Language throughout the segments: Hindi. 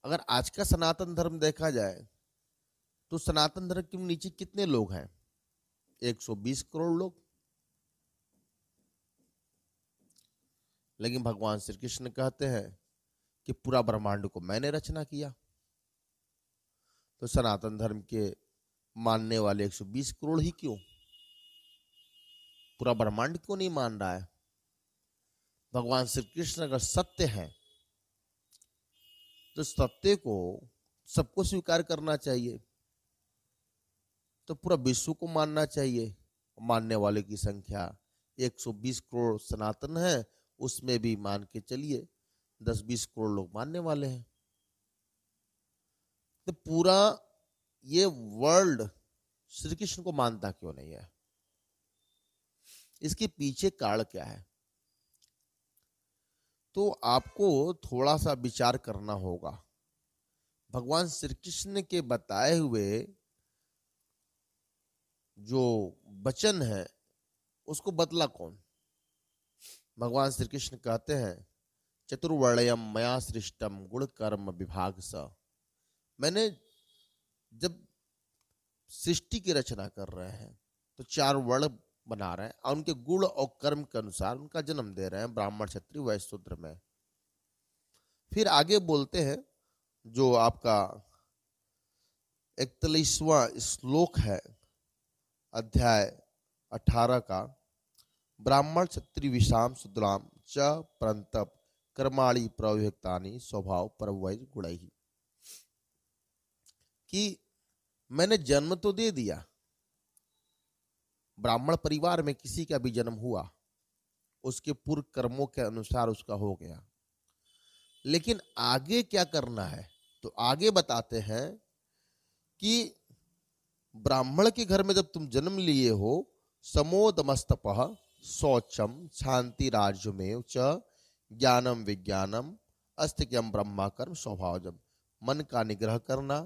अगर आज का सनातन धर्म देखा जाए तो सनातन धर्म के नीचे कितने लोग हैं? 120 करोड़ लोग। लेकिन भगवान श्री कृष्ण कहते हैं कि पूरा ब्रह्मांड को मैंने रचना किया। तो सनातन धर्म के मानने वाले 120 करोड़ ही क्यों? पूरा ब्रह्मांड क्यों नहीं मान रहा है? भगवान श्री कृष्ण अगर सत्य है तो सत्य को सबको स्वीकार करना चाहिए, तो पूरा विश्व को मानना चाहिए। मानने वाले की संख्या 120 करोड़ सनातन है, उसमें भी मान के चलिए 10-20 करोड़ लोग मानने वाले हैं। तो पूरा ये वर्ल्ड श्री कृष्ण को मानता क्यों नहीं है? इसके पीछे कारण क्या है? तो आपको थोड़ा सा विचार करना होगा। भगवान श्री कृष्ण के बताए हुए जो वचन है उसको बदला कौन? भगवान श्री कृष्ण कहते हैं चतुर्वर्णयम मया सृष्टम गुण कर्म विभाग स। मैंने जब सृष्टि की रचना कर रहे हैं तो 4 वर्ण बना रहे हैं और उनके गुण और कर्म के अनुसार उनका जन्म दे रहे हैं, ब्राह्मण क्षत्रिय वैश्य शूद्र में। फिर आगे बोलते हैं जो आपका 41वां श्लोक है अध्याय 18 का, ब्राह्मण क्षत्रिय विषाम शूद्राम च परंतप कर्माणि प्रविभक्तानि स्वभाव परवै गुणैहि। कि मैंने जन्म तो दे दिया, ब्राह्मण परिवार में किसी का भी जन्म हुआ, उसके पूर्व कर्मों के अनुसार उसका हो गया, लेकिन आगे क्या करना है? तो आगे बताते हैं कि ब्राह्मण के घर में जब तुम जन्म लिए हो, समोदमस्तपः शौचम शांति राज्यमेव च ज्ञानम विज्ञानम अस्तिक्यम ब्रह्मा कर्म स्वभावजम। मन का निग्रह करना,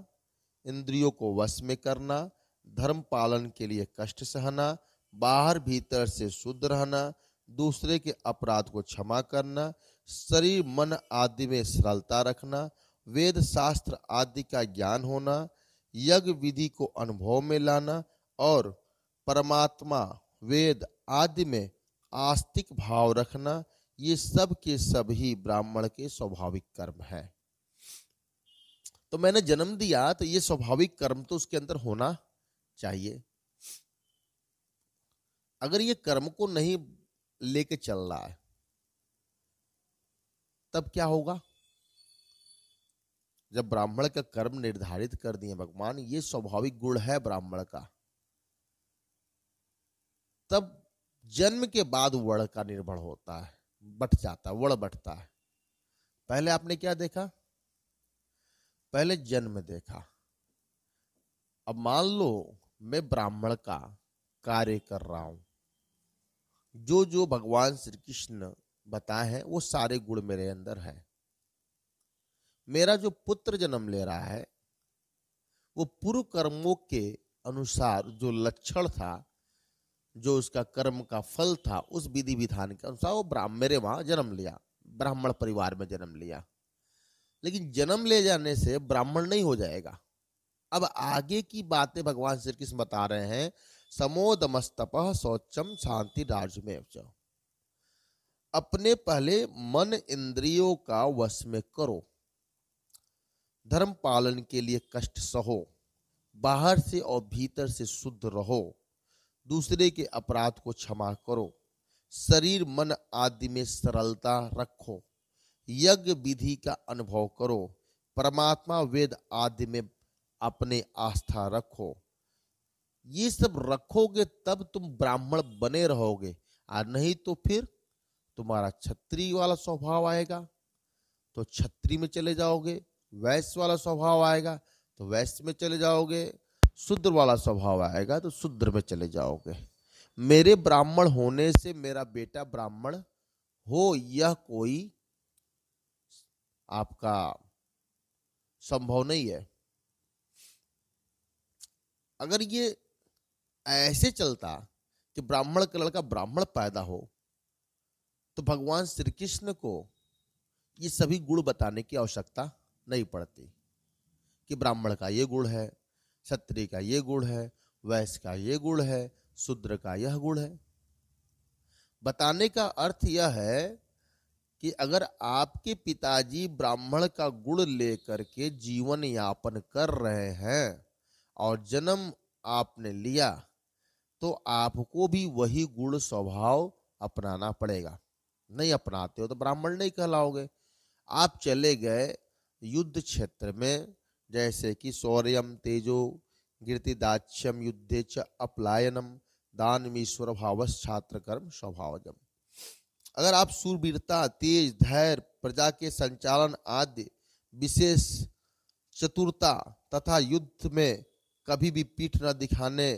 इंद्रियों को वश में करना, धर्म पालन के लिए कष्ट सहना, बाहर भीतर से शुद्ध रहना, दूसरे के अपराध को क्षमा करना, शरीर मन आदि में सरलता रखना, वेद शास्त्र आदि का ज्ञान होना, यज्ञ विधि को अनुभव में लाना और परमात्मा वेद आदि में आस्तिक भाव रखना, ये सब के सब ही ब्राह्मण के स्वाभाविक कर्म है। तो मैंने जन्म दिया तो ये स्वाभाविक कर्म तो उसके अंदर होना चाहिए। अगर ये कर्म को नहीं लेके चल रहा है तब क्या होगा? जब ब्राह्मण का कर्म निर्धारित कर दिए भगवान, ये स्वाभाविक गुण है ब्राह्मण का, तब जन्म के बाद वर्ण का निर्भर होता है, बढ़ जाता है, वर्ण बढ़ता है। पहले आपने क्या देखा? पहले जन्म देखा। अब मान लो मैं ब्राह्मण का कार्य कर रहा हूं, जो जो भगवान श्री कृष्ण बताए हैं वो सारे गुण मेरे अंदर है। मेरा जो पुत्र जन्म ले रहा है वो पूर्व कर्मों के अनुसार जो लक्षण था, जो उसका कर्म का फल था, उस विधि विधान के अनुसार वो मेरे वहां जन्म लिया, ब्राह्मण परिवार में जन्म लिया। लेकिन जन्म ले जाने से ब्राह्मण नहीं हो जाएगा। अब आगे की बातें भगवान श्री कृष्ण बता रहे हैं, समोदमस्तपः शौचम शांति राज्यमेव च। अपने पहले मन इंद्रियों का वश में करो, धर्म पालन के लिए कष्ट सहो, बाहर से और भीतर से शुद्ध रहो, दूसरे के अपराध को क्षमा करो, शरीर मन आदि में सरलता रखो, यज्ञ विधि का अनुभव करो, परमात्मा वेद आदि में अपने आस्था रखो। ये सब रखोगे तब तुम ब्राह्मण बने रहोगे, और नहीं तो फिर तुम्हारा क्षत्रिय वाला स्वभाव आएगा तो क्षत्रिय में चले जाओगे, वैश्य वाला स्वभाव आएगा तो वैश्य में चले जाओगे, शूद्र वाला स्वभाव आएगा तो शूद्र में चले जाओगे। मेरे ब्राह्मण होने से मेरा बेटा ब्राह्मण हो, यह कोई आपका संभव नहीं है। अगर ये ऐसे चलता कि ब्राह्मण का लड़का ब्राह्मण पैदा हो तो भगवान श्री कृष्ण को ये सभी गुण बताने की आवश्यकता नहीं पड़ती कि ब्राह्मण का ये गुण है, क्षत्रिय का ये गुण है, वैश्य का ये गुण है, शूद्र का यह गुण है। बताने का अर्थ यह है कि अगर आपके पिताजी ब्राह्मण का गुण लेकर के जीवन यापन कर रहे हैं और जन्म आपने लिया, तो आपको भी वही गुण स्वभाव अपनाना पड़ेगा। नहीं अपनाते हो तो ब्राह्मण नहीं कहलाओगे। आप चले गए युद्ध क्षेत्र में, जैसे कि शौर्यम तेजो कीर्तिदाक्ष्यम युद्धे च अपलायनम दानमीश्वर भावस छात्र कर्म स्वभावजम। अगर आप सूरवीरता, तेज, धैर्य, प्रजा के संचालन आदि विशेष चतुरता तथा युद्ध में कभी भी पीठ न दिखाने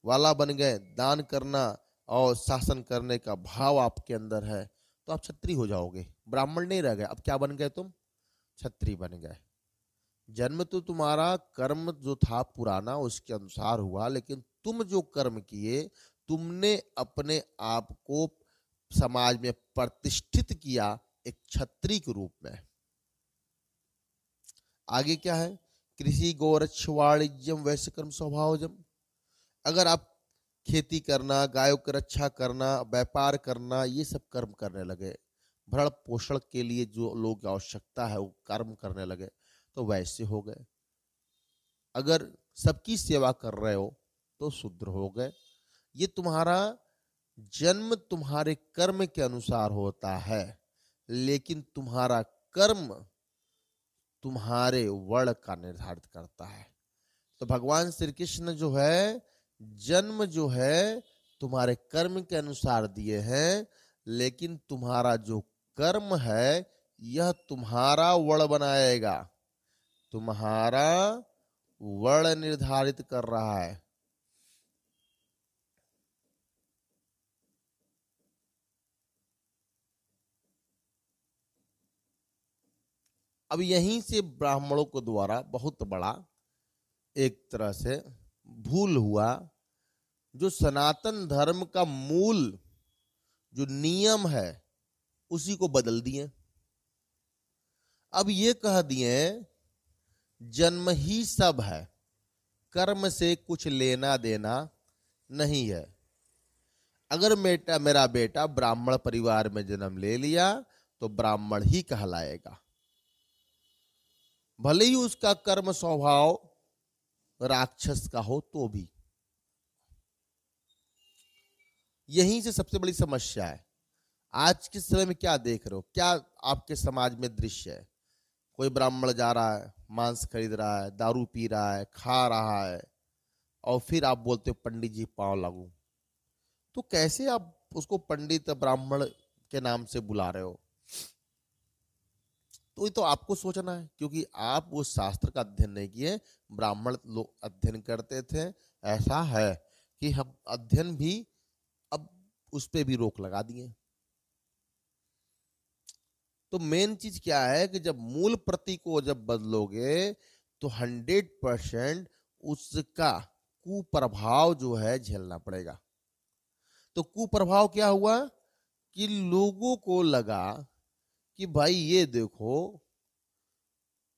वाला बन गए, दान करना और शासन करने का भाव आपके अंदर है, तो आप क्षत्रिय हो जाओगे। ब्राह्मण नहीं रह गए, अब क्या बन गए तुम? क्षत्रिय बन गए। जन्म तो तुम्हारा कर्म जो था पुराना उसके अनुसार हुआ, लेकिन तुम जो कर्म किए, तुमने अपने आप को समाज में प्रतिष्ठित किया एक क्षत्रिय के रूप में। आगे क्या है? कृषि गोरक्ष वाणिज्यम वैश्य कर्म स्वभावजम। अगर आप खेती करना, गायों की रक्षा करना, व्यापार करना, ये सब कर्म करने लगे, भरण पोषण के लिए जो लोग की आवश्यकता है वो कर्म करने लगे, तो वैसे हो गए। अगर सबकी सेवा कर रहे हो तो शूद्र हो गए। ये तुम्हारा जन्म तुम्हारे कर्म के अनुसार होता है, लेकिन तुम्हारा कर्म तुम्हारे वर्ण का निर्धारित करता है। तो भगवान श्री कृष्ण जो है, जन्म जो है तुम्हारे कर्म के अनुसार दिए हैं, लेकिन तुम्हारा जो कर्म है यह तुम्हारा वर्ण बनाएगा, तुम्हारा वर्ण निर्धारित कर रहा है। अब यहीं से ब्राह्मणों को द्वारा बहुत बड़ा एक तरह से भूल हुआ। जो सनातन धर्म का मूल जो नियम है उसी को बदल दिए। अब ये कह दिए जन्म ही सब है, कर्म से कुछ लेना देना नहीं है। अगर मेरा बेटा ब्राह्मण परिवार में जन्म ले लिया तो ब्राह्मण ही कहलाएगा, भले ही उसका कर्म स्वभाव राक्षस का हो तो भी। यहीं से सबसे बड़ी समस्या है। आज के समय में क्या देख रहे हो, क्या आपके समाज में दृश्य है? कोई ब्राह्मण जा रहा है, मांस खरीद रहा है, दारू पी रहा है, खा रहा है, और फिर आप बोलते हो पंडित जी पांव लागू। तो कैसे आप उसको पंडित ब्राह्मण के नाम से बुला रहे हो? तो ये तो आपको सोचना है, क्योंकि आप वो शास्त्र का अध्ययन नहीं किए। ब्राह्मण लोग अध्ययन करते थे। ऐसा है कि हम अध्ययन भी अब उस पर भी रोक लगा दिए। तो मेन चीज क्या है कि जब मूल प्रति को जब बदलोगे तो 100% उसका कुप्रभाव जो है झेलना पड़ेगा। तो कुप्रभाव क्या हुआ कि लोगों को लगा कि भाई ये देखो,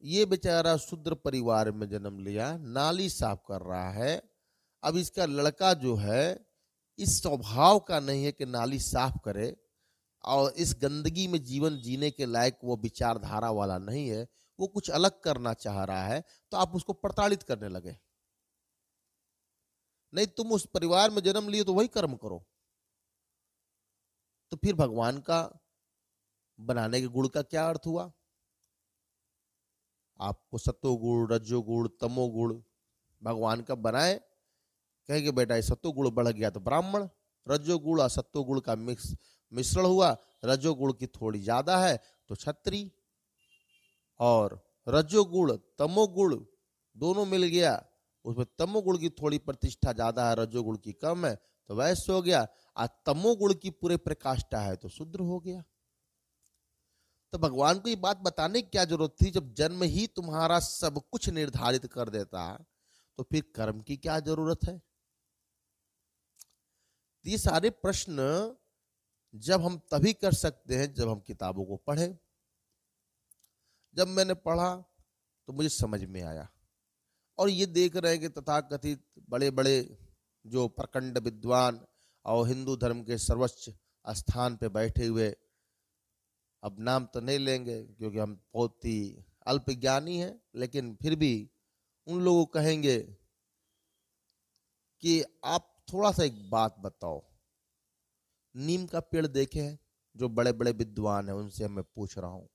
ये बेचारा शूद्र परिवार में जन्म लिया, नाली साफ कर रहा है। अब इसका लड़का जो है इस स्वभाव का नहीं है कि नाली साफ करे, और इस गंदगी में जीवन जीने के लायक वो विचारधारा वाला नहीं है, वो कुछ अलग करना चाह रहा है, तो आप उसको प्रताड़ित करने लगे। नहीं, तुम उस परिवार में जन्म लिए तो वही कर्म करो। तो फिर भगवान का बनाने के गुण का क्या अर्थ हुआ? आपको सत्वगुण, रजोगुण, तमोगुण भगवान का बनाए, कहेंगे बेटा ये सत्वगुण बढ़ गया तो ब्राह्मण, रजोगुण और सत्वगुण का मिश्रण हुआ, रजोगुण की थोड़ी ज्यादा है तो क्षत्रिय, और रजोगुण तमोगुण दोनों मिल गया, उसमें तमोगुण की थोड़ी प्रतिष्ठा ज्यादा है, रजोगुण की कम है तो वैश्य हो गया, और तमोगुण की पूरे प्रकाष्ठा है तो शूद्र हो गया। तो भगवान को ये बात बताने की क्या जरूरत थी? जब जन्म ही तुम्हारा सब कुछ निर्धारित कर देता तो फिर कर्म की क्या जरूरत है? ये सारे प्रश्न जब हम तभी कर सकते हैं जब हम किताबों को पढ़ें। जब मैंने पढ़ा तो मुझे समझ में आया। और ये देख रहे हैं कि तथाकथित बड़े बड़े जो प्रखंड विद्वान और हिंदू धर्म के सर्वोच्च स्थान पे बैठे हुए, अब नाम तो नहीं लेंगे क्योंकि हम बहुत ही अल्पज्ञानी हैं, लेकिन फिर भी उन लोगों को कहेंगे कि आप थोड़ा सा एक बात बताओ, नीम का पेड़ देखे हैं? जो बड़े बड़े विद्वान हैं उनसे मैं पूछ रहा हूं,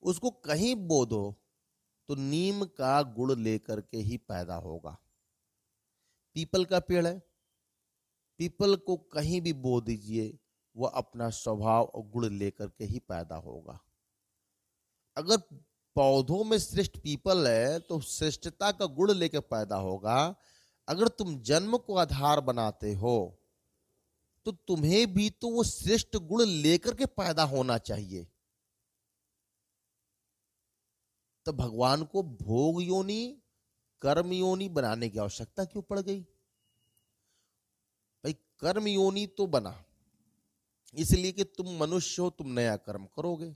उसको कहीं बो दो तो नीम का गुड़ लेकर के ही पैदा होगा। पीपल का पेड़ है, पीपल को कहीं भी बो दीजिए, वह अपना स्वभाव और गुण लेकर के ही पैदा होगा। अगर पौधों में श्रेष्ठ पीपल है तो श्रेष्ठता का गुण लेकर पैदा होगा। अगर तुम जन्म को आधार बनाते हो तो तुम्हें भी तो वो श्रेष्ठ गुण लेकर के पैदा होना चाहिए। तो भगवान को भोग योनि, कर्म योनि बनाने की आवश्यकता क्यों पड़ गई? भाई कर्म योनि तो बना इसलिए कि तुम मनुष्य हो, तुम नया कर्म करोगे,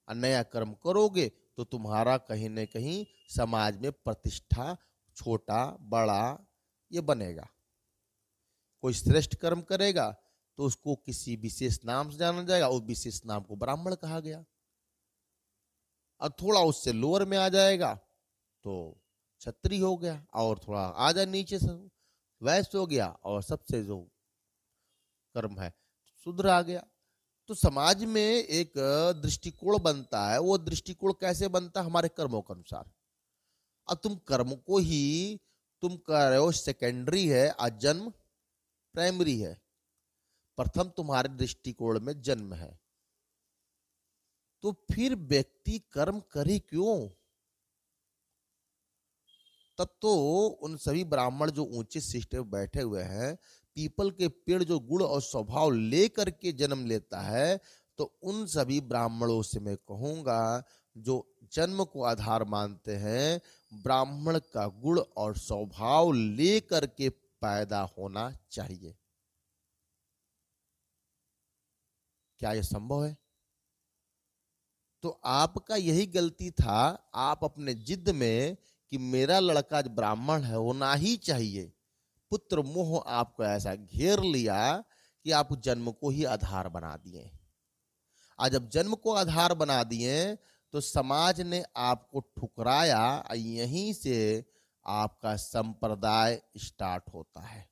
और नया कर्म करोगे तो तुम्हारा कहीं न कहीं समाज में प्रतिष्ठा, छोटा बड़ा ये बनेगा। कोई श्रेष्ठ कर्म करेगा तो उसको किसी विशेष नाम से जाना जाएगा, उस विशेष नाम को ब्राह्मण कहा गया। और थोड़ा उससे लोअर में आ जाएगा तो क्षत्रिय हो गया, और थोड़ा आ जाए नीचे से वैश्य हो गया, और सबसे जो कर्म है शूद्र आ गया। तो समाज में एक दृष्टिकोण बनता है। वो दृष्टिकोण कैसे बनता है? हमारे कर्मों के अनुसार। अब तुम कर्म को ही तुम कह रहे हो सेकेंडरी है और जन्म प्राइमरी है। प्रथम तुम्हारे दृष्टिकोण में जन्म है, तो फिर व्यक्ति कर्म करे क्यों? तब तो उन सभी ब्राह्मण जो ऊंचे शिष्ट में बैठे हुए हैं, पीपल के पेड़ जो गुण और स्वभाव लेकर के जन्म लेता है, तो उन सभी ब्राह्मणों से मैं कहूंगा जो जन्म को आधार मानते हैं, ब्राह्मण का गुण और स्वभाव लेकर के पैदा होना चाहिए। क्या यह संभव है? तो आपका यही गलती था, आप अपने जिद में कि मेरा लड़का ब्राह्मण है होना ही चाहिए, पुत्र मोह आपको ऐसा घेर लिया कि आप जन्म को ही आधार बना दिए। आज जब जन्म को आधार बना दिए तो समाज ने आपको ठुकराया, यहीं से आपका संप्रदाय स्टार्ट होता है।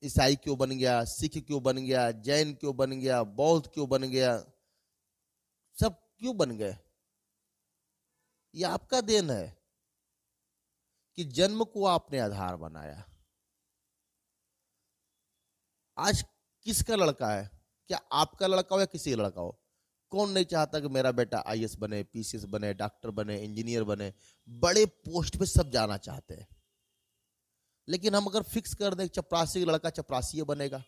ईसाई क्यों बन गया, सिख क्यों बन गया, जैन क्यों बन गया, बौद्ध क्यों बन गया, सब क्यों बन गए? ये आपका देन है कि जन्म को आपने आधार बनाया। आज किसका लड़का है? क्या आपका लड़का हो या किसी का लड़का हो? कौन नहीं चाहता कि मेरा बेटा आईएएस बने, पीसीएस बने, डॉक्टर बने, इंजीनियर बने, बड़े पोस्ट पे सब जाना चाहते हैं। लेकिन हम अगर फिक्स कर दें चपरासी का लड़का चपरासी बनेगा,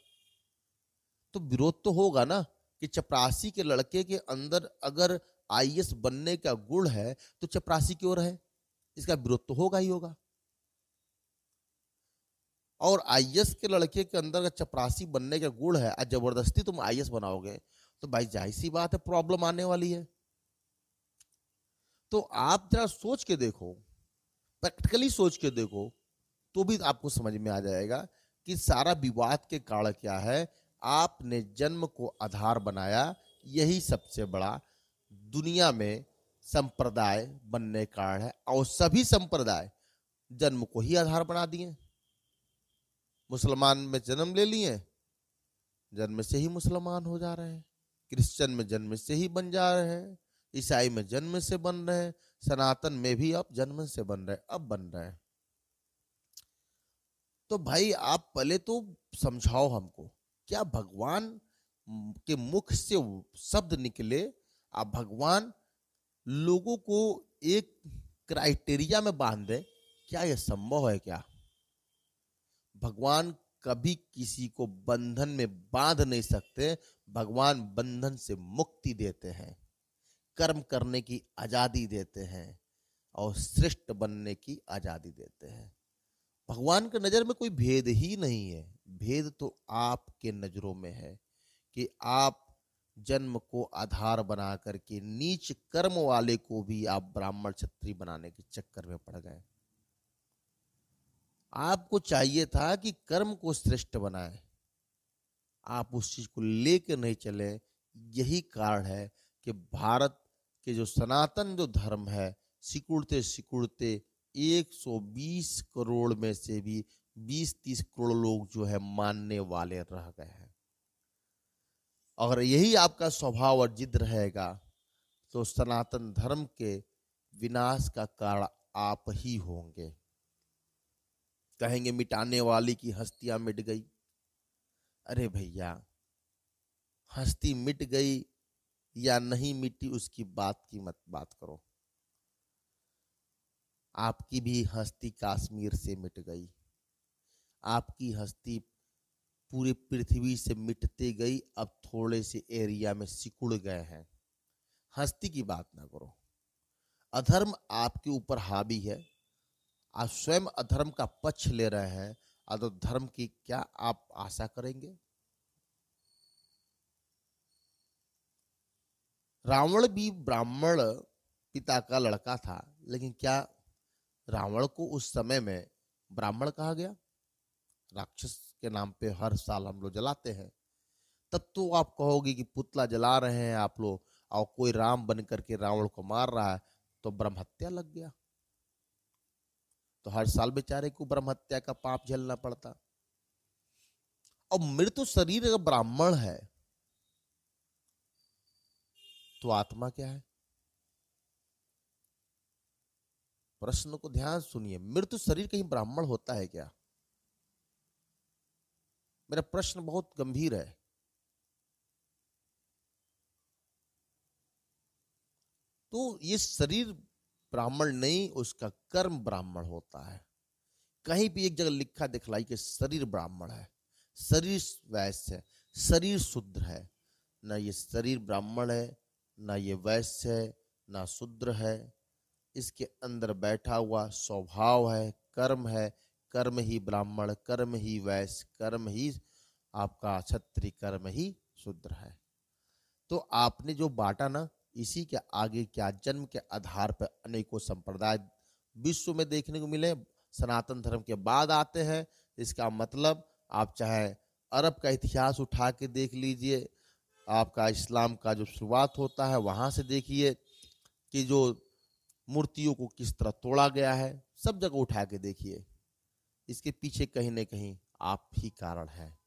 तो विरोध तो होगा ना कि चपरासी के लड़के के अंदर अगर आईएएस बनने का गुण है तो चपरासी क्यों रहे? इसका विरोध तो होगा ही होगा। और आईएएस के लड़के के अंदर अगर चपरासी बनने का गुण है और जबरदस्ती तुम आईएएस बनाओगे तो भाई जाहिर सी बात है प्रॉब्लम आने वाली है। तो आप जरा सोच के देखो, प्रैक्टिकली सोच के देखो, तो भी आपको समझ में आ जाएगा कि सारा विवाद के कारण क्या है। आपने जन्म को आधार बनाया, यही सबसे बड़ा दुनिया में संप्रदाय बनने का कारण है। और सभी संप्रदाय जन्म को ही आधार बना दिए। मुसलमान में जन्म ले लिए, जन्म से ही मुसलमान हो जा रहे हैं। क्रिश्चियन में जन्म से ही बन जा रहे हैं, ईसाई में जन्म से बन रहे हैं, सनातन में भी अब जन्म से बन रहे हैं, अब बन रहे हैं। तो भाई आप पहले तो समझाओ हमको, क्या भगवान के मुख से शब्द निकले, आप भगवान लोगों को एक क्राइटेरिया में बांध दे? क्या यह संभव है? क्या भगवान कभी किसी को बंधन में बांध नहीं सकते? भगवान बंधन से मुक्ति देते हैं, कर्म करने की आजादी देते हैं, और श्रेष्ठ बनने की आजादी देते हैं। भगवान की नजर में कोई भेद ही नहीं है। भेद तो आपके नजरों में है कि आप जन्म को आधार बना करके नीच कर्म वाले को भी आप ब्राह्मण क्षत्रिय बनाने के चक्कर में पड़ गए। आपको चाहिए था कि कर्म को श्रेष्ठ बनाए, आप उस चीज को लेकर नहीं चले। यही कारण है कि भारत के जो सनातन जो धर्म है, सिकुड़ते सिकुड़ते 120 करोड़ में से भी 20-30 करोड़ लोग जो है मानने वाले रह गए हैं। अगर यही आपका स्वभाव और जिद रहेगा तो सनातन धर्म के विनाश का कारण आप ही होंगे। कहेंगे मिटाने वाली की हस्तियां मिट गई। अरे भैया, हस्ती मिट गई या नहीं मिटी उसकी बात की मत बात करो। आपकी भी हस्ती कश्मीर से मिट गई, आपकी हस्ती पूरी पृथ्वी से मिटते गई, अब थोड़े से एरिया में सिकुड़ गए हैं। हस्ती की बात ना करो। अधर्म आपके ऊपर हावी है, आप स्वयं अधर्म का पक्ष ले रहे हैं, तो धर्म की क्या आप आशा करेंगे? रावण भी ब्राह्मण पिता का लड़का था, लेकिन क्या रावण को उस समय में ब्राह्मण कहा गया? राक्षस के नाम पे हर साल हम लोग जलाते हैं। तब तो आप कहोगे कि पुतला जला रहे हैं आप लोग और कोई राम बन करके रावण को मार रहा है, तो ब्रह्म हत्या लग गया। तो हर साल बेचारे को ब्रह्म हत्या का पाप झेलना पड़ता। और मृत शरीर अगर ब्राह्मण है तो आत्मा क्या है? प्रश्न को ध्यान सुनिए, मृत शरीर कहीं ब्राह्मण होता है क्या? मेरा प्रश्न बहुत गंभीर है। तो ये शरीर ब्राह्मण नहीं, उसका कर्म ब्राह्मण होता है। कहीं भी एक जगह लिखा दिखलाई कि शरीर ब्राह्मण है, शरीर वैश्य है, शरीर शूद्र है। ना ये शरीर ब्राह्मण है, ना ये वैश्य है, ना शूद्र है। इसके अंदर बैठा हुआ स्वभाव है, कर्म है। कर्म ही ब्राह्मण, कर्म ही वैश्य, कर्म ही आपका क्षत्रिय, कर्म ही शूद्र है। तो आपने जो बांटा ना, इसी के आगे क्या जन्म के आधार पर अनेकों संप्रदाय विश्व में देखने को मिले, सनातन धर्म के बाद आते हैं। इसका मतलब आप चाहे अरब का इतिहास उठा के देख लीजिए, आपका इस्लाम का जो शुरुआत होता है वहां से देखिए कि जो मूर्तियों को किस तरह तोड़ा गया है, सब जगह उठा के देखिए। इसके पीछे कहीं ना कहीं आप ही कारण हैं।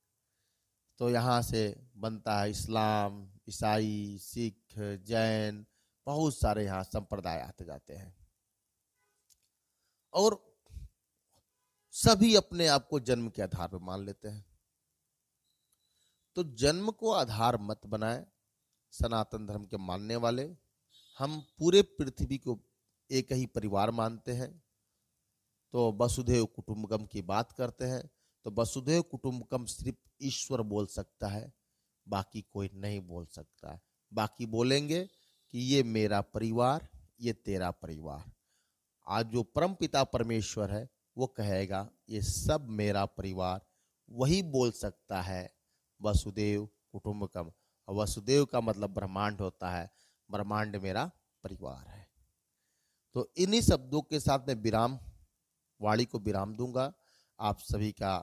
तो यहाँ से बनता है इस्लाम, ईसाई, सिख, जैन, बहुत सारे यहाँ संप्रदाय आते जाते हैं और सभी अपने आप को जन्म के आधार पर मान लेते हैं। तो जन्म को आधार मत बनाए सनातन धर्म के मानने वाले। हम पूरे पृथ्वी को एक ही परिवार मानते हैं। तो वसुधैव कुटुंबकम की बात करते हैं, तो वसुधैव कुटुंबकम सिर्फ ईश्वर बोल सकता है, बाकी कोई नहीं बोल सकता है। बाकी बोलेंगे कि ये मेरा परिवार, ये तेरा परिवार। आज जो परम पिता परमेश्वर है वो कहेगा ये सब मेरा परिवार, वही बोल सकता है वसुदेव कुटुंबकम। वसुदेव का मतलब ब्रह्मांड होता है, ब्रह्मांड मेरा परिवार है। तो इन्हीं शब्दों के साथ मैं विराम वाणी को विराम दूंगा। आप सभी का